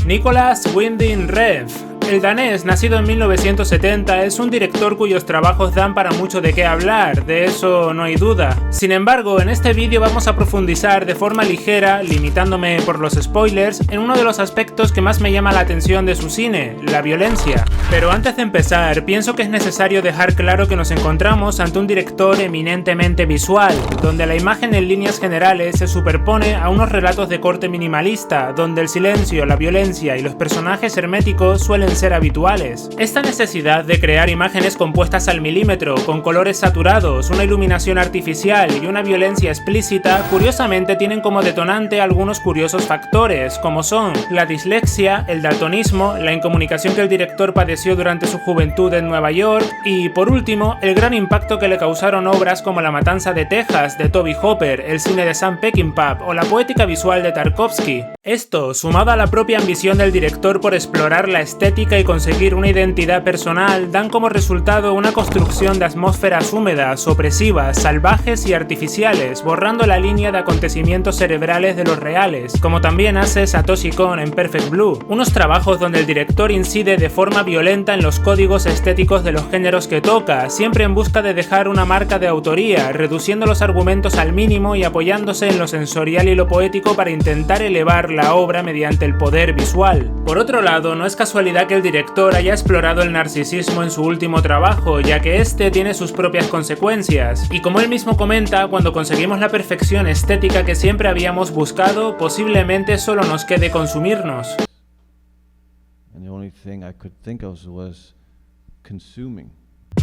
Nicolas Winding Refn. El danés, nacido en 1970, es un director cuyos trabajos dan para mucho de qué hablar, de eso no hay duda. Sin embargo, en este vídeo vamos a profundizar de forma ligera, limitándome por los spoilers, en uno de los aspectos que más me llama la atención de su cine, la violencia. Pero antes de empezar, pienso que es necesario dejar claro que nos encontramos ante un director eminentemente visual, donde la imagen en líneas generales se superpone a unos relatos de corte minimalista, donde el silencio, la violencia y los personajes herméticos suelen ser habituales. Esta necesidad de crear imágenes compuestas al milímetro, con colores saturados, una iluminación artificial y una violencia explícita, curiosamente tienen como detonante algunos curiosos factores, como son la dislexia, el daltonismo, la incomunicación que el director padeció durante su juventud en Nueva York y, por último, el gran impacto que le causaron obras como La Matanza de Texas de Tobe Hooper, el cine de Sam Peckinpah o la poética visual de Tarkovsky. Esto, sumado a la propia ambición del director por explorar la estética y conseguir una identidad personal, dan como resultado una construcción de atmósferas húmedas, opresivas, salvajes y artificiales, borrando la línea de acontecimientos cerebrales de los reales, como también hace Satoshi Kon en Perfect Blue, unos trabajos donde el director incide de forma violenta en los códigos estéticos de los géneros que toca, siempre en busca de dejar una marca de autoría, reduciendo los argumentos al mínimo y apoyándose en lo sensorial y lo poético para intentar elevar la obra mediante el poder visual. Por otro lado, no es casualidad que el director haya explorado el narcisismo en su último trabajo, ya que este tiene sus propias consecuencias, y como él mismo comenta, cuando conseguimos la perfección estética que siempre habíamos buscado, posiblemente solo nos quede consumirnos.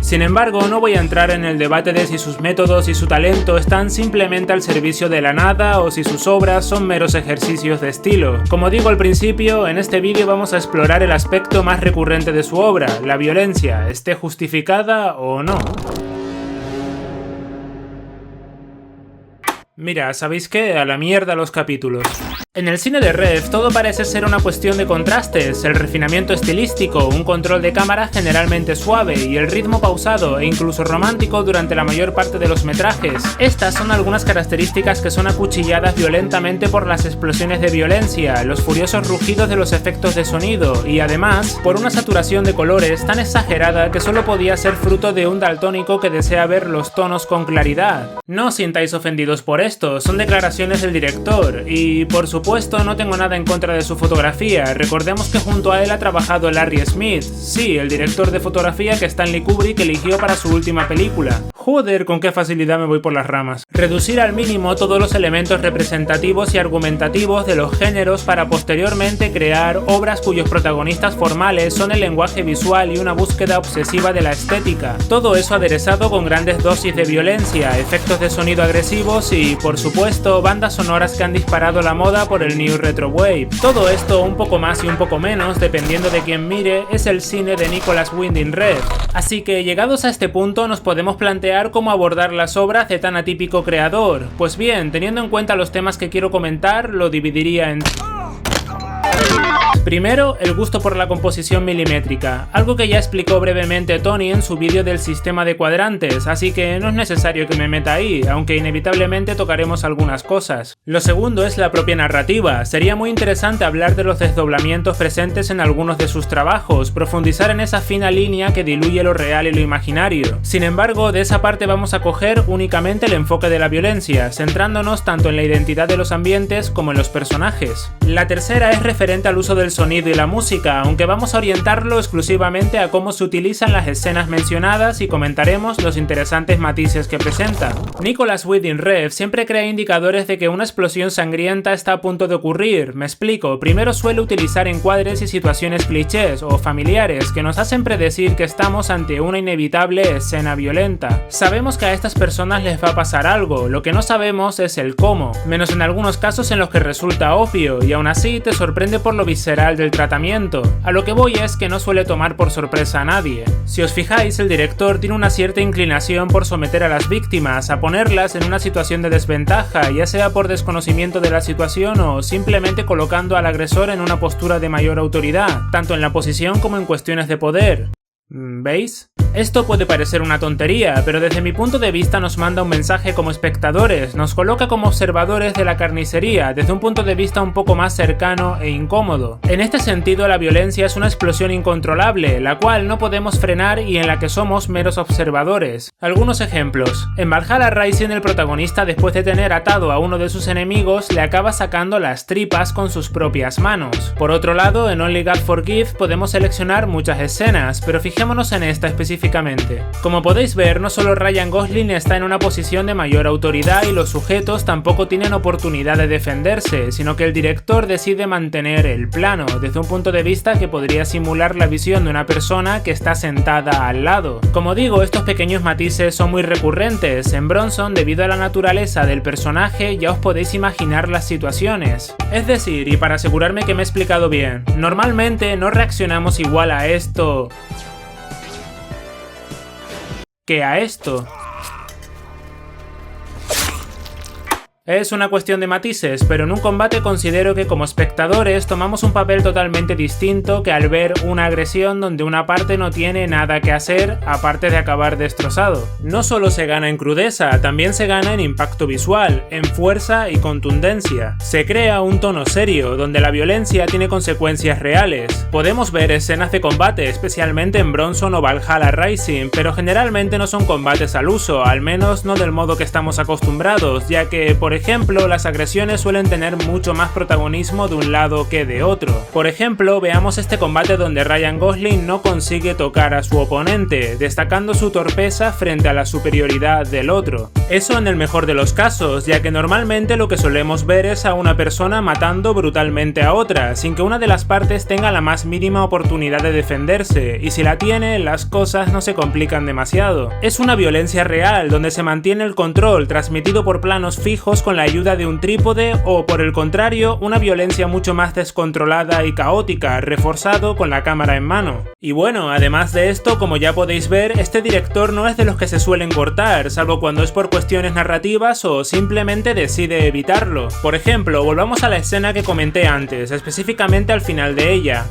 Sin embargo, no voy a entrar en el debate de si sus métodos y su talento están simplemente al servicio de la nada o si sus obras son meros ejercicios de estilo. Como digo al principio, en este vídeo vamos a explorar el aspecto más recurrente de su obra, la violencia, esté justificada o no. Mira, ¿sabéis qué? A la mierda los capítulos. En el cine de Refn todo parece ser una cuestión de contrastes, el refinamiento estilístico, un control de cámara generalmente suave y el ritmo pausado e incluso romántico durante la mayor parte de los metrajes. Estas son algunas características que son acuchilladas violentamente por las explosiones de violencia, los furiosos rugidos de los efectos de sonido y además por una saturación de colores tan exagerada que solo podía ser fruto de un daltónico que desea ver los tonos con claridad. No os sintáis ofendidos por esto, son declaraciones del director y por supuesto no tengo nada en contra de su fotografía, recordemos que junto a él ha trabajado Larry Smith, sí, el director de fotografía que Stanley Kubrick eligió para su última película. Joder, con qué facilidad me voy por las ramas. Reducir al mínimo todos los elementos representativos y argumentativos de los géneros para posteriormente crear obras cuyos protagonistas formales son el lenguaje visual y una búsqueda obsesiva de la estética. Todo eso aderezado con grandes dosis de violencia, efectos de sonido agresivos y, por supuesto, bandas sonoras que han disparado la moda por el New Retro Wave. Todo esto, un poco más y un poco menos, dependiendo de quien mire, es el cine de Nicolas Winding Refn. Así que, llegados a este punto, nos podemos plantear cómo abordar las obras de tan atípico creador. Pues bien, teniendo en cuenta los temas que quiero comentar, lo dividiría en... Primero, el gusto por la composición milimétrica, algo que ya explicó brevemente Tony en su vídeo del sistema de cuadrantes, así que no es necesario que me meta ahí, aunque inevitablemente tocaremos algunas cosas. Lo segundo es la propia narrativa, sería muy interesante hablar de los desdoblamientos presentes en algunos de sus trabajos, profundizar en esa fina línea que diluye lo real y lo imaginario. Sin embargo, de esa parte vamos a coger únicamente el enfoque de la violencia, centrándonos tanto en la identidad de los ambientes como en los personajes. La tercera es referente al uso del sonido y la música, aunque vamos a orientarlo exclusivamente a cómo se utilizan las escenas mencionadas y comentaremos los interesantes matices que presenta. Nicolas Winding Refn siempre crea indicadores de que una explosión sangrienta está a punto de ocurrir. Me explico, primero suele utilizar encuadres y situaciones clichés o familiares que nos hacen predecir que estamos ante una inevitable escena violenta. Sabemos que a estas personas les va a pasar algo, lo que no sabemos es el cómo, menos en algunos casos en los que resulta obvio y aún así te sorprende por lo visceral del tratamiento. A lo que voy es que no suele tomar por sorpresa a nadie. Si os fijáis, el director tiene una cierta inclinación por someter a las víctimas, a ponerlas en una situación de desventaja, ya sea por desconocimiento de la situación o simplemente colocando al agresor en una postura de mayor autoridad, tanto en la posición como en cuestiones de poder. ¿Veis? Esto puede parecer una tontería, pero desde mi punto de vista nos manda un mensaje como espectadores, nos coloca como observadores de la carnicería desde un punto de vista un poco más cercano e incómodo. En este sentido, la violencia es una explosión incontrolable, la cual no podemos frenar y en la que somos meros observadores. Algunos ejemplos. En Valhalla Rising, el protagonista, después de tener atado a uno de sus enemigos, le acaba sacando las tripas con sus propias manos. Por otro lado, en Only God Forgive podemos seleccionar muchas escenas, pero fijémonos en esta específicamente. Como podéis ver, no solo Ryan Gosling está en una posición de mayor autoridad y los sujetos tampoco tienen oportunidad de defenderse, sino que el director decide mantener el plano, desde un punto de vista que podría simular la visión de una persona que está sentada al lado. Como digo, estos pequeños matices son muy recurrentes. En Bronson, debido a la naturaleza del personaje, ya os podéis imaginar las situaciones. Es decir, y para asegurarme que me he explicado bien, normalmente no reaccionamos igual a esto que a esto. Es una cuestión de matices, pero en un combate considero que como espectadores tomamos un papel totalmente distinto que al ver una agresión donde una parte no tiene nada que hacer aparte de acabar destrozado. No solo se gana en crudeza, también se gana en impacto visual, en fuerza y contundencia. Se crea un tono serio, donde la violencia tiene consecuencias reales. Podemos ver escenas de combate, especialmente en Bronson o Valhalla Rising, pero generalmente no son combates al uso, al menos no del modo que estamos acostumbrados, ya que, por ejemplo, las agresiones suelen tener mucho más protagonismo de un lado que de otro. Por ejemplo, veamos este combate donde Ryan Gosling no consigue tocar a su oponente, destacando su torpeza frente a la superioridad del otro. Eso en el mejor de los casos, ya que normalmente lo que solemos ver es a una persona matando brutalmente a otra, sin que una de las partes tenga la más mínima oportunidad de defenderse, y si la tiene, las cosas no se complican demasiado. Es una violencia real, donde se mantiene el control, transmitido por planos fijos con la ayuda de un trípode, o por el contrario, una violencia mucho más descontrolada y caótica, reforzado con la cámara en mano. Y bueno, además de esto, como ya podéis ver, este director no es de los que se suelen cortar, salvo cuando es por cuestiones narrativas o simplemente decide evitarlo. Por ejemplo, volvamos a la escena que comenté antes, específicamente al final de ella.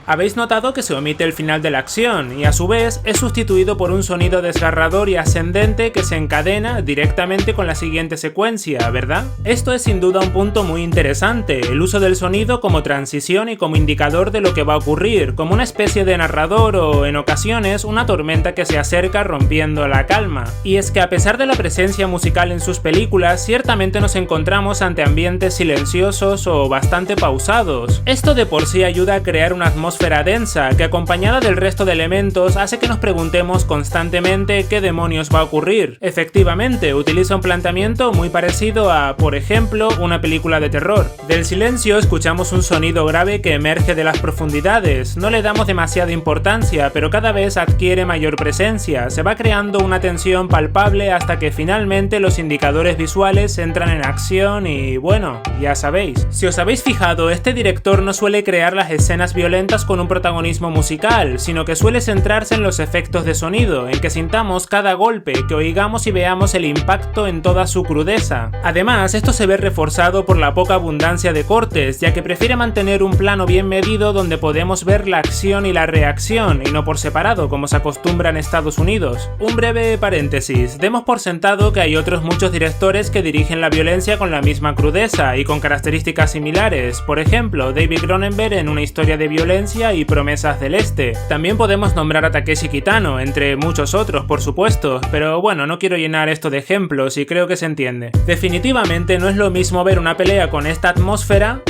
Habéis notado que se omite el final de la acción y a su vez es sustituido por un sonido desgarrador y ascendente que se encadena directamente con la siguiente secuencia, ¿verdad? Esto es sin duda un punto muy interesante, el uso del sonido como transición y como indicador de lo que va a ocurrir, como una especie de narrador o, en ocasiones, una tormenta que se acerca rompiendo la calma. Y es que a pesar de la presencia musical en sus películas, ciertamente nos encontramos ante ambientes silenciosos o bastante pausados. Esto de por sí ayuda a crear una atmósfera densa que, acompañada del resto de elementos, hace que nos preguntemos constantemente qué demonios va a ocurrir. Efectivamente, utiliza un planteamiento muy parecido a, por ejemplo, una película de terror. Del silencio escuchamos un sonido grave que emerge de las profundidades, no le damos demasiada importancia, pero cada vez adquiere mayor presencia, se va creando una tensión palpable hasta que finalmente los indicadores visuales entran en acción y, bueno, ya sabéis. Si os habéis fijado, este director no suele crear las escenas violentas con un protagonismo musical, sino que suele centrarse en los efectos de sonido, en que sintamos cada golpe, que oigamos y veamos el impacto en toda su crudeza. Además, esto se ve reforzado por la poca abundancia de cortes, ya que prefiere mantener un plano bien medido donde podemos ver la acción y la reacción, y no por separado, como se acostumbra en Estados Unidos. Un breve paréntesis, demos por sentado que hay otros muchos directores que dirigen la violencia con la misma crudeza y con características similares, por ejemplo, David Cronenberg en Una historia de violencia y Promesas del Este. También podemos nombrar a Takeshi Kitano, entre muchos otros, por supuesto, pero bueno, no quiero llenar esto de ejemplos y creo que se entiende. Definitivamente no es lo mismo ver una pelea con esta atmósfera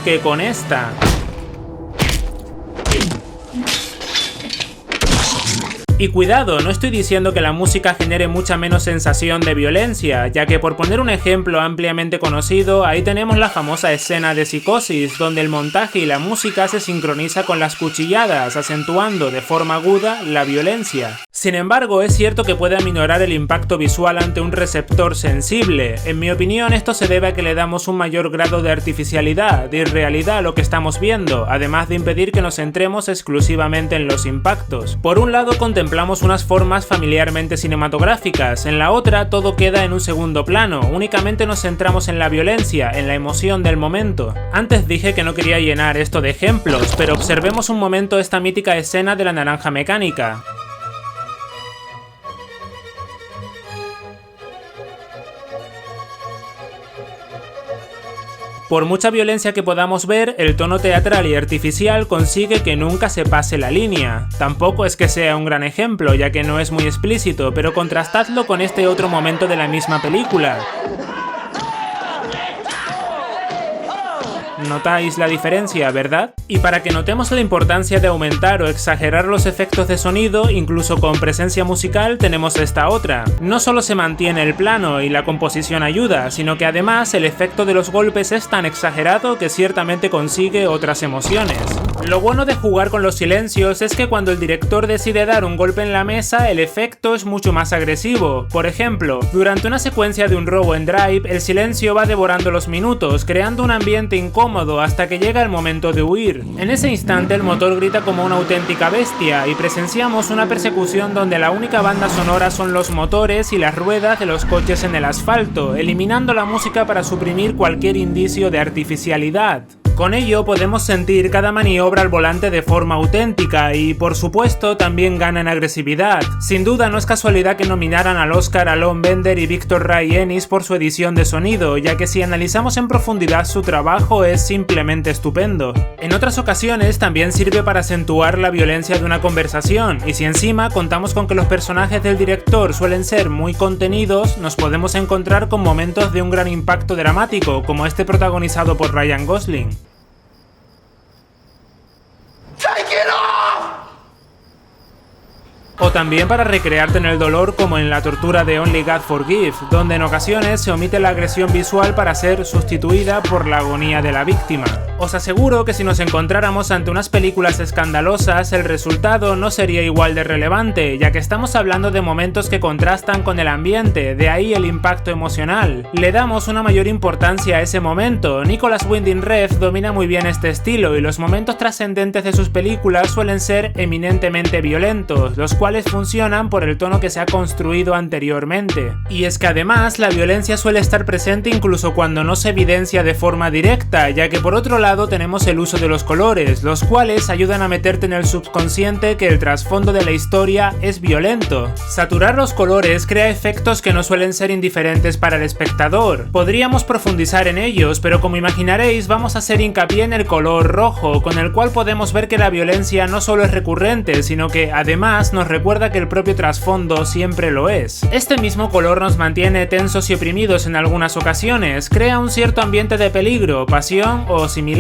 que con esta. Y cuidado, no estoy diciendo que la música genere mucha menos sensación de violencia, ya que por poner un ejemplo ampliamente conocido, ahí tenemos la famosa escena de Psicosis, donde el montaje y la música se sincroniza con las cuchilladas, acentuando de forma aguda la violencia. Sin embargo, es cierto que puede aminorar el impacto visual ante un receptor sensible. En mi opinión, esto se debe a que le damos un mayor grado de artificialidad, de irrealidad a lo que estamos viendo, además de impedir que nos centremos exclusivamente en los impactos. Por un lado, contemplamos contemplamos unas formas familiarmente cinematográficas, en la otra todo queda en un segundo plano, únicamente nos centramos en la violencia, en la emoción del momento. Antes dije que no quería llenar esto de ejemplos, pero observemos un momento esta mítica escena de la naranja mecánica. Por mucha violencia que podamos ver, el tono teatral y artificial consigue que nunca se pase la línea. Tampoco es que sea un gran ejemplo, ya que no es muy explícito, pero contrastadlo con este otro momento de la misma película. ¿Notáis la diferencia, verdad? Y para que notemos la importancia de aumentar o exagerar los efectos de sonido, incluso con presencia musical, tenemos esta otra. No solo se mantiene el plano y la composición ayuda, sino que además el efecto de los golpes es tan exagerado que ciertamente consigue otras emociones. Lo bueno de jugar con los silencios es que cuando el director decide dar un golpe en la mesa, el efecto es mucho más agresivo. Por ejemplo, durante una secuencia de un robo en Drive, el silencio va devorando los minutos, creando un ambiente incómodo hasta que llega el momento de huir. En ese instante el motor grita como una auténtica bestia y presenciamos una persecución donde la única banda sonora son los motores y las ruedas de los coches en el asfalto, eliminando la música para suprimir cualquier indicio de artificialidad. Con ello podemos sentir cada maniobra al volante de forma auténtica y, por supuesto, también gana en agresividad. Sin duda no es casualidad que nominaran al Oscar a Lon Bender y Victor Ray Ennis por su edición de sonido, ya que si analizamos en profundidad su trabajo es simplemente estupendo. En otras ocasiones también sirve para acentuar la violencia de una conversación, y si encima contamos con que los personajes del director suelen ser muy contenidos, nos podemos encontrar con momentos de un gran impacto dramático, como este protagonizado por Ryan Gosling. O también para recrearte en el dolor como en la tortura de Only God Forgives, donde en ocasiones se omite la agresión visual para ser sustituida por la agonía de la víctima. Os aseguro que si nos encontráramos ante unas películas escandalosas, el resultado no sería igual de relevante, ya que estamos hablando de momentos que contrastan con el ambiente, de ahí el impacto emocional. Le damos una mayor importancia a ese momento. Nicolas Winding Refn domina muy bien este estilo y los momentos trascendentes de sus películas suelen ser eminentemente violentos, los cuales funcionan por el tono que se ha construido anteriormente. Y es que además la violencia suele estar presente incluso cuando no se evidencia de forma directa, ya que por otro lado tenemos el uso de los colores, los cuales ayudan a meterte en el subconsciente que el trasfondo de la historia es violento. Saturar los colores crea efectos que no suelen ser indiferentes para el espectador. Podríamos profundizar en ellos, pero como imaginaréis vamos a hacer hincapié en el color rojo, con el cual podemos ver que la violencia no solo es recurrente, sino que además nos recuerda que el propio trasfondo siempre lo es. Este mismo color nos mantiene tensos y oprimidos en algunas ocasiones, crea un cierto ambiente de peligro, pasión o similares.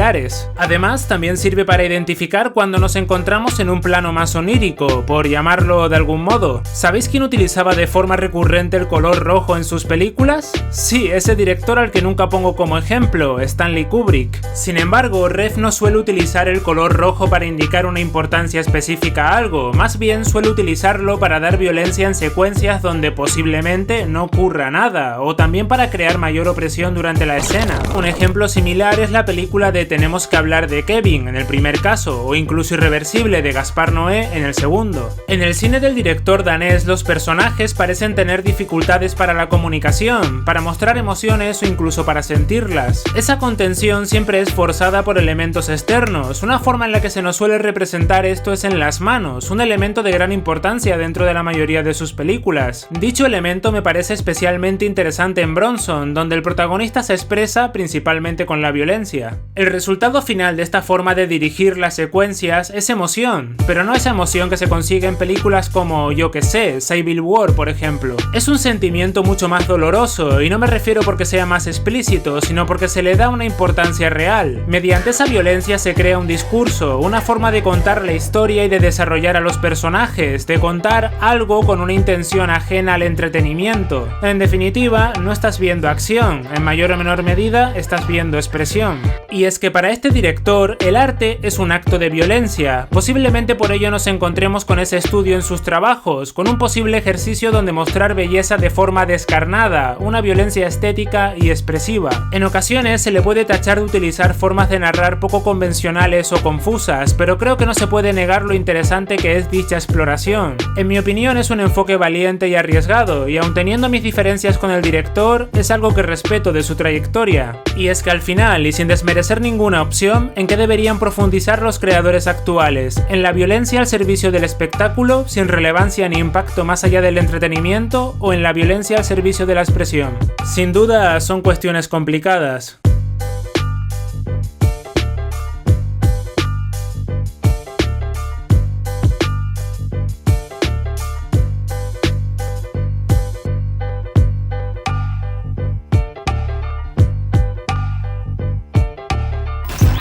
Además, también sirve para identificar cuando nos encontramos en un plano más onírico, por llamarlo de algún modo. ¿Sabéis quién utilizaba de forma recurrente el color rojo en sus películas? Sí, ese director al que nunca pongo como ejemplo, Stanley Kubrick. Sin embargo, Refn no suele utilizar el color rojo para indicar una importancia específica a algo, más bien suele utilizarlo para dar violencia en secuencias donde posiblemente no ocurra nada, o también para crear mayor opresión durante la escena. Un ejemplo similar es la película de Tenemos que hablar de Kevin en el primer caso, o incluso Irreversible de Gaspar Noé en el segundo. En el cine del director danés, los personajes parecen tener dificultades para la comunicación, para mostrar emociones o incluso para sentirlas. Esa contención siempre es forzada por elementos externos. Una forma en la que se nos suele representar esto es en las manos, un elemento de gran importancia dentro de la mayoría de sus películas. Dicho elemento me parece especialmente interesante en Bronson, donde el protagonista se expresa principalmente con la violencia. El resultado final de esta forma de dirigir las secuencias es emoción, pero no esa emoción que se consigue en películas como, yo que sé, Civil War por ejemplo. Es un sentimiento mucho más doloroso, y no me refiero porque sea más explícito, sino porque se le da una importancia real. Mediante esa violencia se crea un discurso, una forma de contar la historia y de desarrollar a los personajes, de contar algo con una intención ajena al entretenimiento. En definitiva, no estás viendo acción, en mayor o menor medida estás viendo expresión. Y es es que para este director el arte es un acto de violencia. Posiblemente por ello nos encontremos con ese estudio en sus trabajos, con un posible ejercicio donde mostrar belleza de forma descarnada, una violencia estética y expresiva. En ocasiones se le puede tachar de utilizar formas de narrar poco convencionales o confusas, pero creo que no se puede negar lo interesante que es dicha exploración. En mi opinión es un enfoque valiente y arriesgado, y aun teniendo mis diferencias con el director, es algo que respeto de su trayectoria. Y es que al final, y sin desmerecer ninguna opción, ¿en qué deberían profundizar los creadores actuales? ¿En la violencia al servicio del espectáculo, sin relevancia ni impacto más allá del entretenimiento, o en la violencia al servicio de la expresión? Sin duda son cuestiones complicadas.